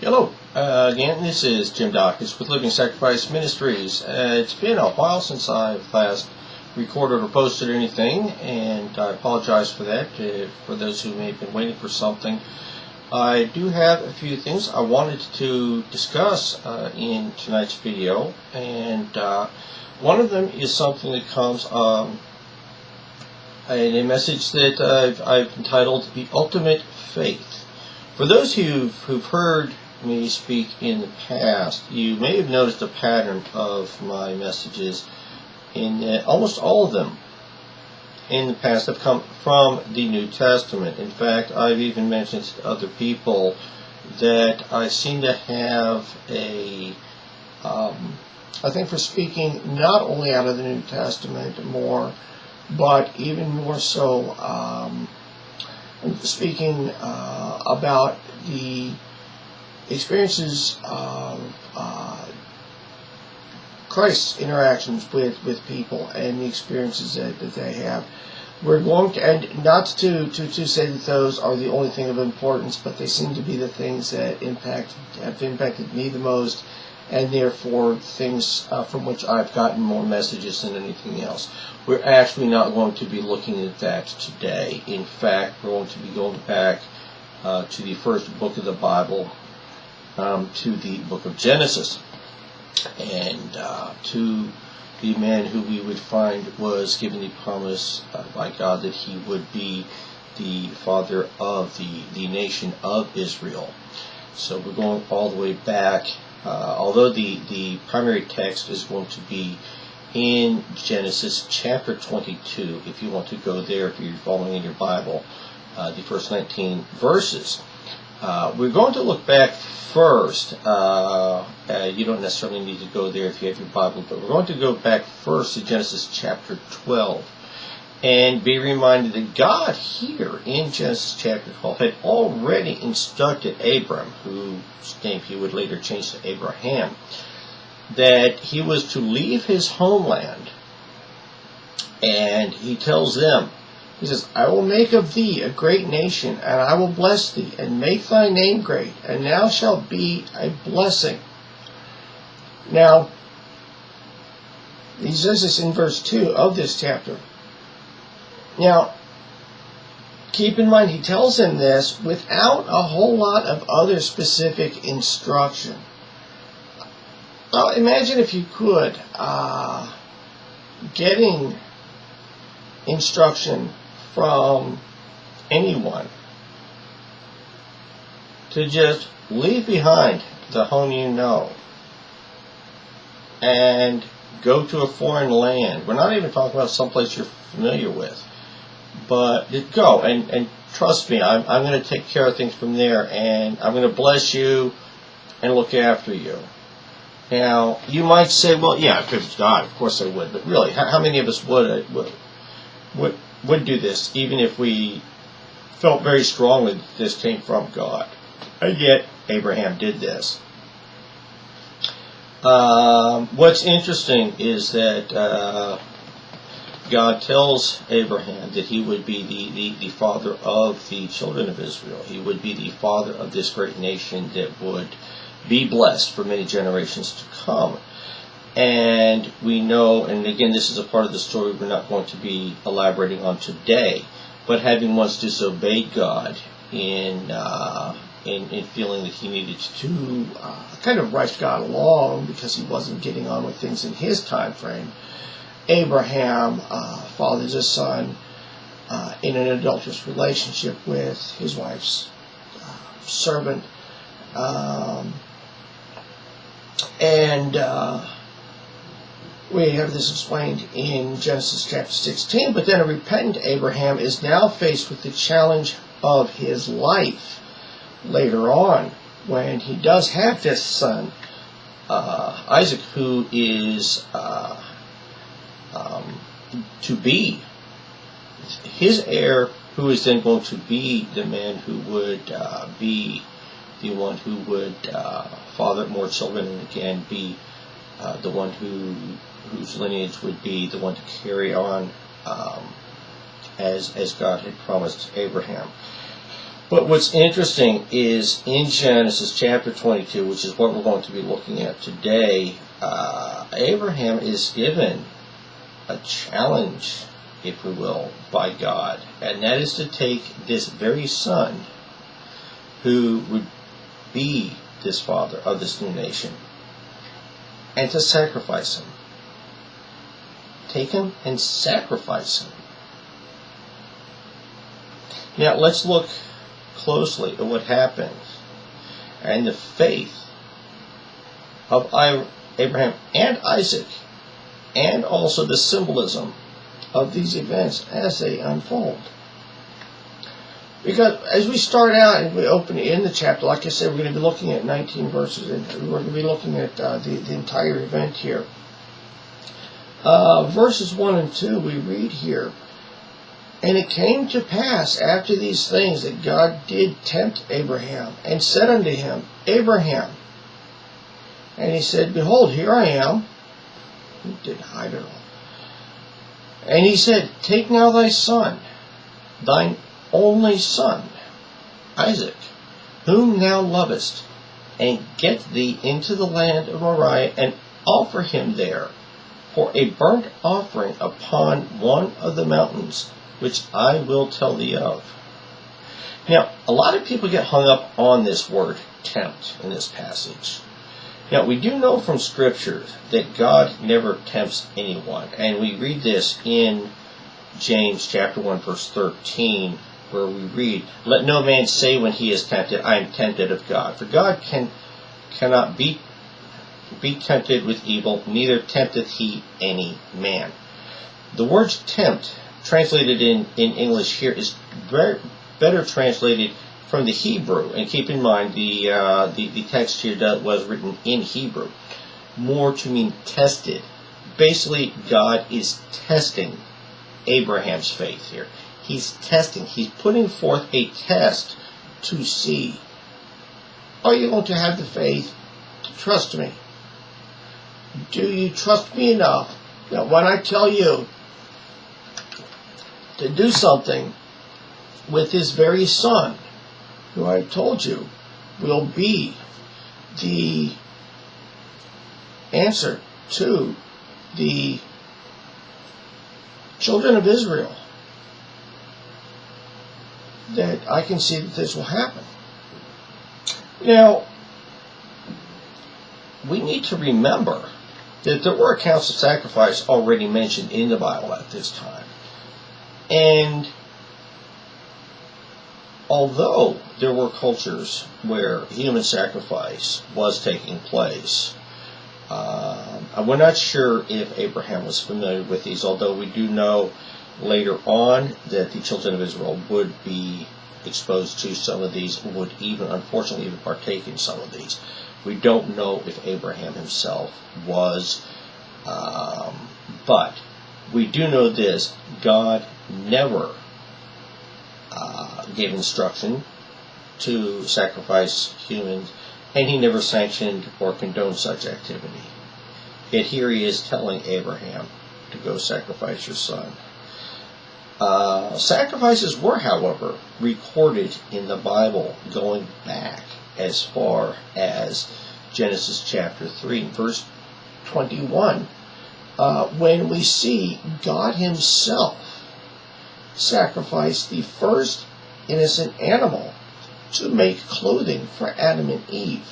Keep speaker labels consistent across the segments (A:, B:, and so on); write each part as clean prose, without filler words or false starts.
A: Hello, again, this is Jim Dawkins with Living Sacrifice Ministries. It's been a while since I've last recorded or posted anything, and I apologize for that, for those who may have been waiting for something. I do have a few things I wanted to discuss in tonight's video, and one of them is something that comes in a message that I've entitled The Ultimate Faith. For those who've heard me speak in the past, you may have noticed a pattern of my messages in almost all of them in the past have come from the New Testament. In fact, I've even mentioned to other people that I seem to have I think for speaking not only out of the New Testament more, but even more so speaking about the experiences of Christ's interactions with people and the experiences that they have. We're going to, and not to say that those are the only thing of importance, but they seem to be the things that have impacted me the most, and therefore things from which I've gotten more messages than anything else. We're actually not going to be looking at that today. In fact, we're going to be going back to the first book of the Bible, to the book of Genesis, and to the man who we would find was given the promise by God that he would be the father of the nation of Israel. So we're going all the way back, although the primary text is going to be in Genesis chapter 22, if you want to go there, if you're following in your Bible, the first 19 verses. We're going to look back first. You don't necessarily need to go there if you have your Bible, but we're going to go back first to Genesis chapter 12 and be reminded that God here in Genesis chapter 12 had already instructed Abram, whose name he would later change to Abraham, that he was to leave his homeland. And he tells them, he says, I will make of thee a great nation, and I will bless thee, and make thy name great, and thou shalt be a blessing. Now, he says this in verse 2 of this chapter. Now, keep in mind, he tells him this without a whole lot of other specific instruction. Now, imagine if you could, getting instruction from anyone to just leave behind the home you know and go to a foreign land. We're not even talking about someplace you're familiar with, but just go and trust me, I'm going to take care of things from there, and I'm going to bless you and look after you. Now, you might say, well, yeah, if it was God, of course I would, but really, how many of us would do this, even if we felt very strongly that this came from God? And yet, Abraham did this. What's interesting is that God tells Abraham that he would be the father of the children of Israel. He would be the father of this great nation that would be blessed for many generations to come. And we know, and again, this is a part of the story we're not going to be elaborating on today, but having once disobeyed God in feeling that he needed to kind of rush God along because he wasn't getting on with things in his time frame, Abraham fathers a son in an adulterous relationship with his wife's servant. We have this explained in Genesis chapter 16, but then a repentant Abraham is now faced with the challenge of his life later on when he does have this son, Isaac, who is to be his heir, who is then going to be the man who would be the one who would father more children, and again be the one whose lineage would be the one to carry on as God had promised Abraham. But what's interesting is in Genesis chapter 22, which is what we're going to be looking at today, Abraham is given a challenge, if we will, by God. And that is to take this very son who would be this father of this new nation and to sacrifice him. Take him and sacrifice him. Now let's look closely at what happens and the faith of Abraham and Isaac, and also the symbolism of these events as they unfold. Because as we start out and we open in the chapter, like I said, we're going to be looking at 19 verses, and we're going to be looking at the entire event here. Verses 1 and 2, we read here, "And it came to pass after these things that God did tempt Abraham, and said unto him, Abraham. And he said, Behold, here I am." He didn't hide it all. "And he said, Take now thy son, thine only son, Isaac, whom thou lovest, and get thee into the land of Moriah, and offer him there for a burnt offering upon one of the mountains, which I will tell thee of." Now, a lot of people get hung up on this word tempt in this passage. Now, we do know from Scripture that God never tempts anyone, and we read this in James chapter 1, verse 13, where we read, "Let no man say when he is tempted, I am tempted of God. For God cannot be tempted with evil, neither tempteth he any man." The word tempt, translated in English here, is very better translated from the Hebrew. And keep in mind, the text here was written in Hebrew, more to mean tested. Basically, God is testing Abraham's faith here. He's testing. He's putting forth a test to see, are you going to have the faith to trust me? Do you trust me enough that when I tell you to do something with this very son, who I told you will be the answer to the children of Israel, that I can see that this will happen? Now, we need to remember that there were accounts of sacrifice already mentioned in the Bible at this time. And although there were cultures where human sacrifice was taking place, we're not sure if Abraham was familiar with these, although we do know later on that the children of Israel would be exposed to some of these, would even, unfortunately, even partake in some of these. We don't know if Abraham himself was, but we do know this: God never gave instruction to sacrifice humans, and he never sanctioned or condoned such activity. Yet here he is telling Abraham to go sacrifice your son. Sacrifices were, however, recorded in the Bible going back as far as Genesis chapter 3, verse 21, when we see God himself sacrifice the first innocent animal to make clothing for Adam and Eve.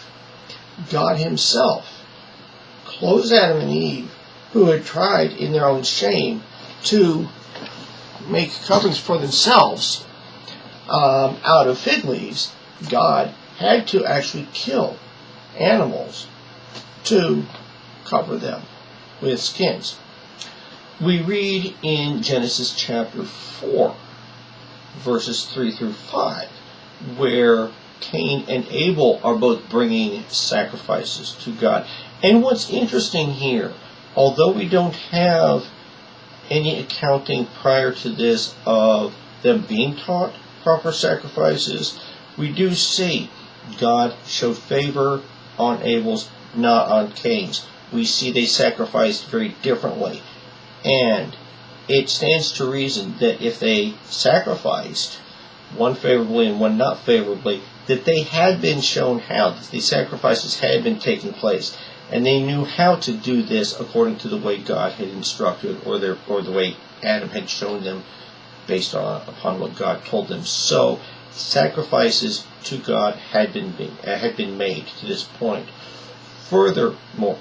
A: God himself clothes Adam and Eve, who had tried in their own shame to make coverings for themselves out of fig leaves. God had to actually kill animals to cover them with skins. We read in Genesis chapter 4, verses 3 through 5, where Cain and Abel are both bringing sacrifices to God. And what's interesting here, although we don't have any accounting prior to this of them being taught proper sacrifices, we do see God show favor on Abel's, not on Cain's. We see they sacrificed very differently. And it stands to reason that if they sacrificed
B: one favorably and one not favorably, that they had been shown how, that these sacrifices had been taking place, and they knew how to do this according to the way God had instructed, or the way Adam had shown them upon what God told them. So sacrifices to God had been made to this point. Furthermore,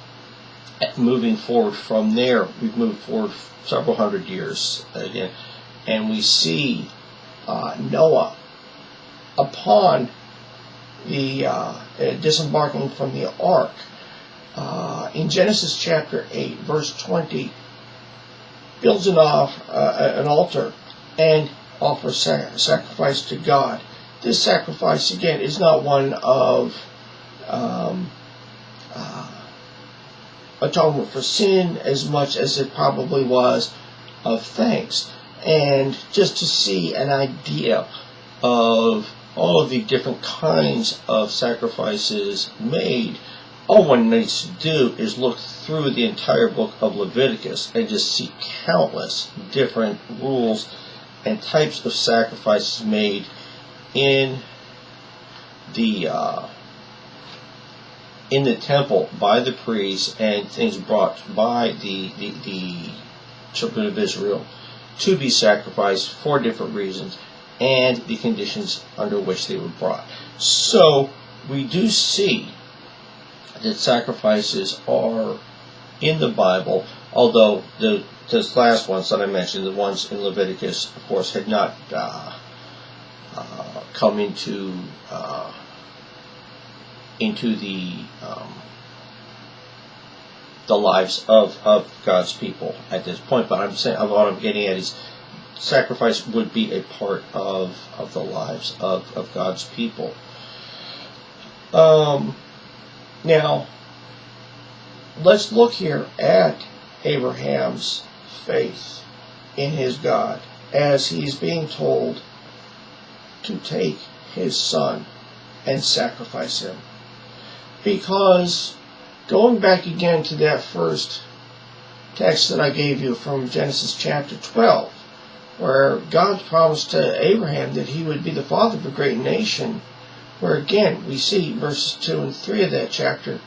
B: moving forward from there, we've moved forward several hundred years again, and we see Noah upon the disembarking from the ark. In Genesis chapter 8, verse 20, builds an altar and offers sacrifice to God. This sacrifice, again, is not one of atonement for sin as much as it probably was of thanks. And just to see an idea of all of the different kinds of sacrifices made, all one needs to do is look through the entire book of Leviticus and just see countless different rules and types of sacrifices made in the temple by the priests, and things brought by the children of Israel to be sacrificed for different reasons, and the conditions under which they were brought. So we do see that sacrifices are in the Bible, although those last ones that I mentioned, the ones in Leviticus, of course, had not come into the lives of God's people at this point. But I'm saying, what I'm getting at is, sacrifice would be a part of the lives of God's people. Now, let's look here at Abraham's faith in his God as he's being told to take his son and sacrifice him. Because going back again to that first text that I gave you from Genesis chapter 12, where God promised to Abraham that he would be the father of a great nation, where again we see verses 2 and 3 of that chapter,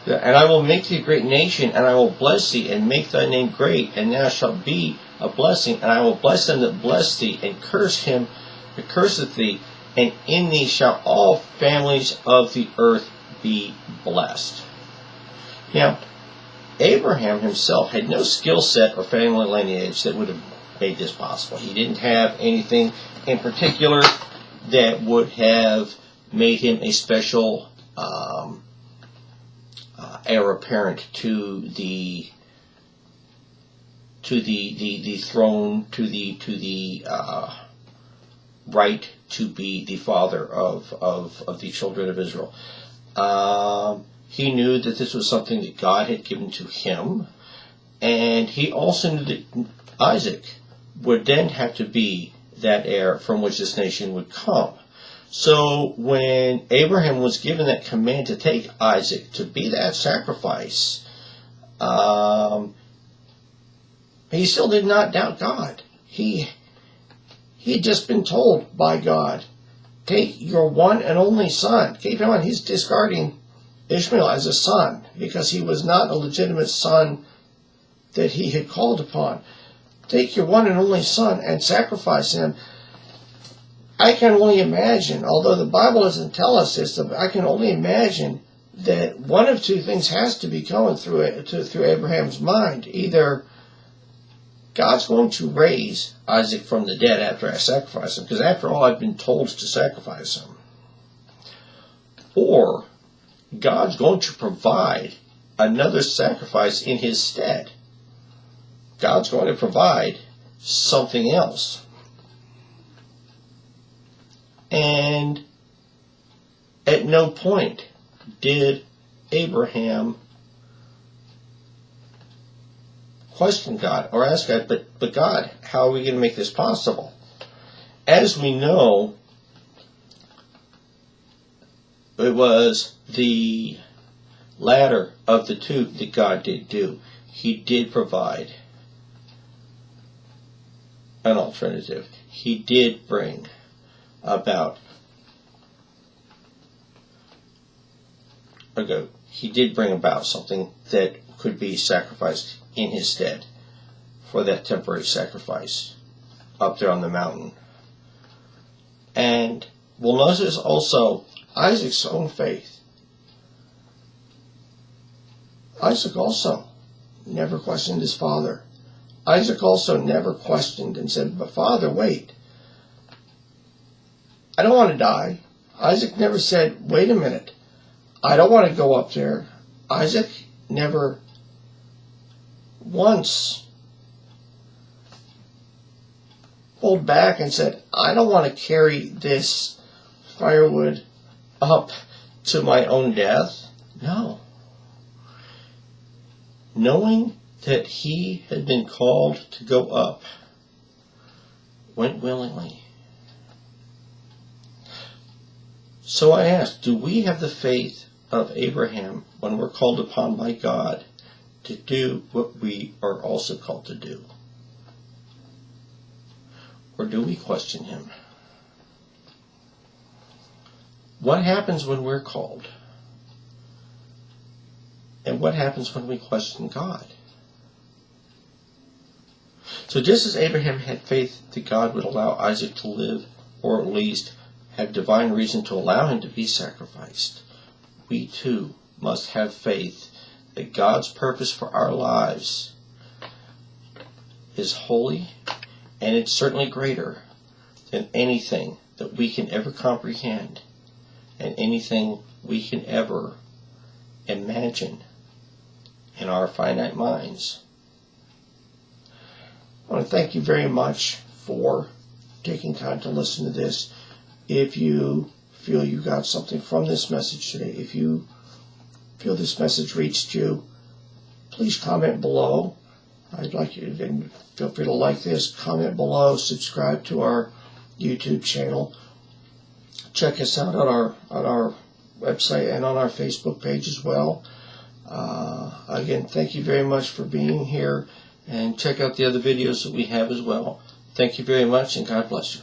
B: and I will make thee a great nation, and I will bless thee, and make thy name great, and thou shalt be a blessing, and I will bless them that bless thee, and curse him that curseth thee, and in thee shall all families of the earth be blessed. Now, Abraham himself had no skill set or family lineage that would have made this possible. He didn't have anything in particular that would have made him a special heir apparent to the throne, to the right to be the father of the children of Israel. He knew that this was something that God had given to him, and he also knew that Isaac would then have to be that heir from which this nation would come. So when Abraham was given that command to take Isaac to be that sacrifice, he still did not doubt God. He had just been told by God, take your one and only son. Keep in mind, he's discarding Ishmael as a son because he was not a legitimate son that he had called upon. Take your one and only son and sacrifice him. I can only imagine, although the Bible doesn't tell us this, I can only imagine that one of two things has to be going through Abraham's mind. Either God's going to raise Isaac from the dead after I sacrifice him, because after all, I've been told to sacrifice him. Or God's going to provide another sacrifice in his stead. God's going to provide something else. And at no point did Abraham question God or ask God, but God, how are we going to make this possible? As we know, it was the latter of the two that God did do. He did provide an alternative. He did bring about a goat. He did bring about something that could be sacrificed in his stead for that temporary sacrifice up there on the mountain. And we'll notice also Isaac's own faith. Isaac also never questioned his father. Isaac also never questioned and said, but Father, wait. I don't want to die. Isaac never said, wait a minute. I don't want to go up there. Isaac never once pulled back and said, I don't want to carry this firewood up to my own death. No. Knowing that he had been called to go up, went willingly. So I ask, do we have the faith of Abraham when we're called upon by God to do what we are also called to do? Or do we question him? What happens when we're called? And what happens when we question God? So just as Abraham had faith that God would allow Isaac to live, or at least have divine reason to allow him to be sacrificed, we too must have faith that God's purpose for our lives is holy, and it's certainly greater than anything that we can ever comprehend and anything we can ever imagine in our finite minds. I want to thank you very much for taking time to listen to this. If you feel you got something from this message today, if you feel this message reached you, please comment below. I'd like you to feel free to like this, comment below, subscribe to our YouTube channel. Check us out on our website and on our Facebook page as well. Again, thank you very much for being here, and check out the other videos that we have as well. Thank you very much, and God bless you.